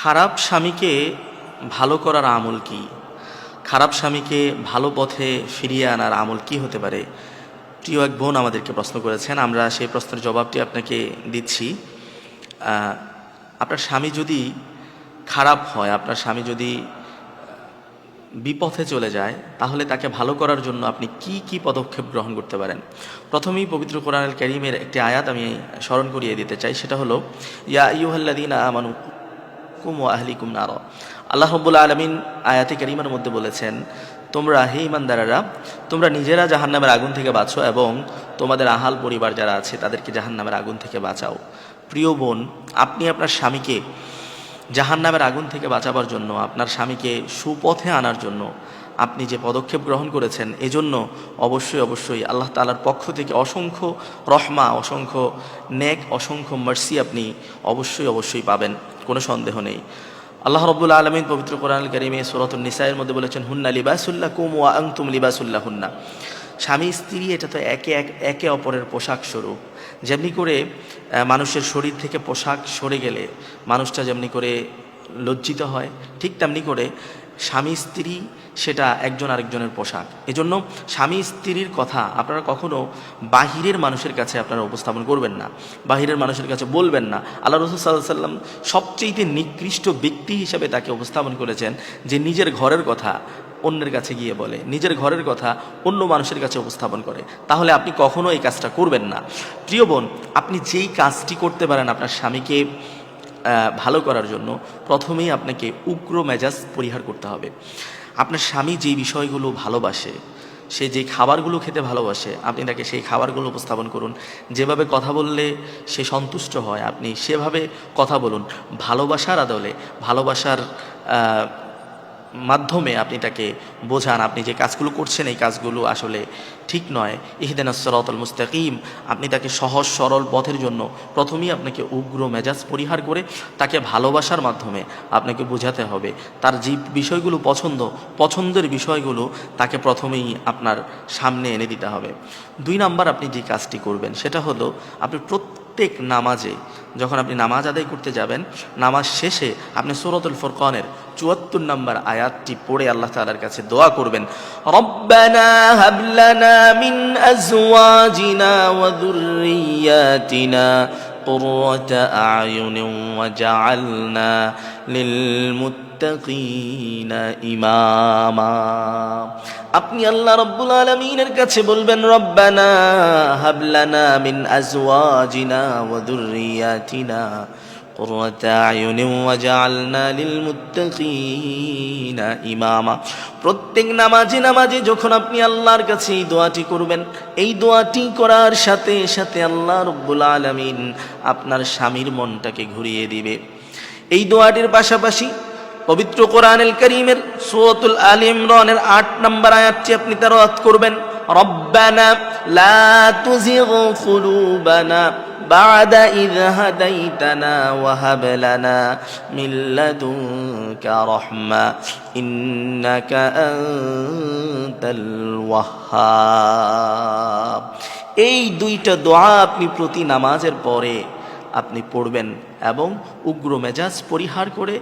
খারাপ স্বামীকে ভালো করার আমল কি? খারাপ স্বামীকে ভালো পথে ফিরিয়ে আনার আমল কি হতে পারে? প্রিয় এক বোন আমাদেরকে প্রশ্ন করেছেন, আমরা সেই প্রশ্নের জবাবটি আপনাকে দিচ্ছি। আপনার স্বামী যদি খারাপ হয়, আপনার স্বামী যদি বিপথে চলে যায়, তাহলে তাকে ভালো করার জন্য আপনি কি কি পদক্ষেপ গ্রহণ করতে পারেন? প্রথমেই পবিত্র কোরআনুল কারীমের একটি আয়াত আমি স্মরণ করিয়ে দিতে চাই, সেটা হলো ইয়া আইয়ুহাল্লাযীনা আমানু কুম ওয়া আহলিকুম নার। আল্লাহ রাব্বুল আলামিন আয়াতে কারীমার মধ্যে বলেছেন, তোমরা হে ঈমানদারেরা, তোমরা নিজেরা জাহান্নামের আগুন থেকে বাঁচো এবং তোমাদের আহাল পরিবার যারা আছে তাদেরকে জাহান্নামের আগুন থেকে বাঁচাও। প্রিয় বোন, আপনি আপনার স্বামীকে জাহান্নামের আগুন থেকে বাঁচাবার জন্য, আপনার স্বামীকে সুপথে আনার জন্য আপনি যে পদক্ষেপ গ্রহণ করেছেন, এজন্য অবশ্যই আল্লাহ তাআলার পক্ষ থেকে অসংখ্য রহমা, অসংখ্য নেক, অসংখ্য মার্সি আপনি অবশ্যই পাবেন, কোনো সন্দেহ নেই। আল্লাহ রাব্বুল আলামিন পবিত্র কোরআনুল কারীমে সূরাতুন নিসায়ের মধ্যে বলেছেন, হুন্না লিবাসুল লাকুম ওয়া আনতুম লিবাসুল লাহুন্না। স্বামী স্ত্রী এটা তো একে অপরের পোশাক স্বরূপ। যেমনি করে মানুষের শরীর থেকে পোশাক সরে গেলে মানুষটা যেমনি করে লজ্জিত হয়, ঠিক তেমনি করে স্বামী স্ত্রী সেটা একজন আরেকজনের পোশাক। এজন্য স্বামী স্ত্রীর কথা আপনারা কখনো বাহিরের মানুষের কাছে আপনারা উপস্থাপন করবেন না, বাহিরের মানুষের কাছে বলবেন না। আল্লাহ রাসূল সাল্লাল্লাহু আলাইহি সাল্লাম সবচেয়ে নিকৃষ্ট ব্যক্তি হিসেবে তাকে উপস্থাপন করেছেন, যে নিজের ঘরের কথা অন্যের কাছে গিয়ে বলে, নিজের ঘরের কথা অন্য মানুষের কাছে উপস্থাপন করে। তাহলে আপনি কখনো এই কাজটা করবেন না। প্রিয় বোন, আপনি যেই কাজটি করতে পারেন আপনার স্বামীকে ভালো করার জন্য, প্রথমেই আপনাকে উগ্র মেজাজ পরিহার করতে হবে। আপনার স্বামী যেই বিষয়গুলো ভালোবাসে, সে যে খাবারগুলো খেতে ভালোবাসে, আপনি তাকে সেই খাবারগুলো উপস্থাপন করুন। যেভাবে কথা বললে সে সন্তুষ্ট হয়, আপনি সেভাবে কথা বলুন। ভালোবাসার আদলে, ভালোবাসার মাধ্যমে আপনি তাকে বোঝান আপনি যে কাজগুলো করছেন এই কাজগুলো আসলে ঠিক নয়। ইহদিনাস সিরাতাল মুস্তাকিম, আপনি তাকে সহজ সরল পথের জন্য প্রথমেই আপনাকে উগ্র মেজাজ পরিহার করে তাকে ভালোবাসার মাধ্যমে আপনাকে বোঝাতে হবে। তার যে বিষয়গুলো পছন্দের বিষয়গুলো তাকে প্রথমেই আপনার সামনে এনে দিতে হবে। 2 নাম্বার, আপনি যে কাজটি করবেন সেটা হলো, আপনি প্রত্যেক নামাজে যখন আপনি নামাজ আদায় করতে যাবেন, নামাজ শেষে আপনি সূরাতুল ফুরকানের 74 নম্বর আয়াতটি পড়ে আল্লাহ তাআলার কাছে দোয়া করবেন, রব্বানা হাব লানা মিন আজওয়াজিনা ওয়া যুররিয়াতিনা কুররাতা আ'য়ুনিন ওয়াজআলনা লিল মুত্তাকিনা ইমামা। আপনি আল্লাহ রাব্বুল আলামিনের কাছে বলবেন, রব্বানা হাব লানা মিন আজওয়াজিনা ওয়া যুররিয়াতিনা কুররাতা আ'য়ুনিন ওয়াজআলনা লিল মুত্তাকিনা ইমামা। প্রত্যেক নামাজে যখন আপনি আল্লাহর কাছে এই দোয়াটি করবেন, এই দোয়াটি করার সাথে সাথে আল্লাহ রাব্বুল আলামিন আপনার স্বামীর মনটাকে ঘুরিয়ে দিবে। এই দোয়াটির পাশাপাশি পবিত্র কোরআনুল কারীমের সূরাতুল আলে ইমরানের 8 নম্বর আয়াতটি আপনি তেলাওয়াত করবেন, রব্বানা লা তুযিগ কুলুবানা বা'দা ইয হাদাইতানা ওয়া হাব লানা মিন লাদুনকা রাহমা ইন্নাকা আনতাল ওয়াহ্হাব। এই 2টা দোয়া আপনি প্রতি নামাজের পরে আপনি পড়বেন এবং উগ্র মেজাজ পরিহার করে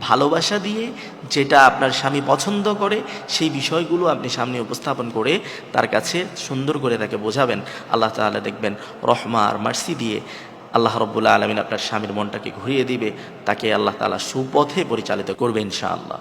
ভালোবাসা দিয়ে যেটা আপনার স্বামী পছন্দ করে সেই বিষয়গুলো আপনি সামনে উপস্থাপন করে তার কাছে সুন্দর করে তাকে বোঝাবেন। আল্লাহ তাআলা দেখবেন রহমা আর মার্সি দিয়ে আল্লাহ রাব্বুল আলামিন আপনার স্বামীর মনটাকে ঘুরিয়ে দিবে, তাকে আল্লাহ তাআলা সুপথে পরিচালিত করবে ইনশাআল্লাহ।